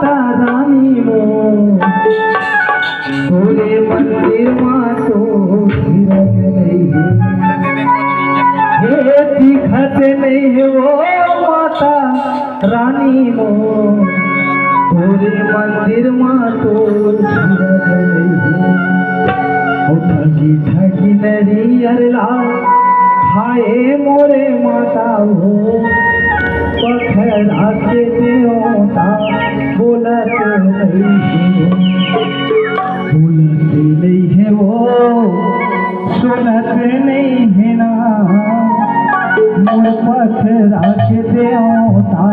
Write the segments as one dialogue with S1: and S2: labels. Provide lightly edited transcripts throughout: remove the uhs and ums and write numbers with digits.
S1: माता रानी मो भोले मंदिर माँ तो धीरज नहीं हे दिखत नहीं है वो माता रानी मो भोले मंदिर माँ तो धीरज नहीं ठगी ठगी नरियर ला खाए मोरे माता हो पखड़ा के देवता बोलत नहीं है वो सुनत नहीं है ना मोर पखड़ा के देवता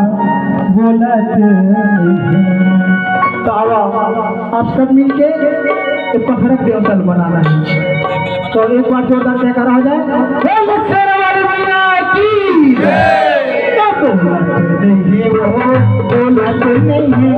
S1: बोलत नहीं है। तो आप सब मिलके पखड़ा के देवता बनाना है। तो एक बार जोरदार जयकार हो जाए बोलत नहीं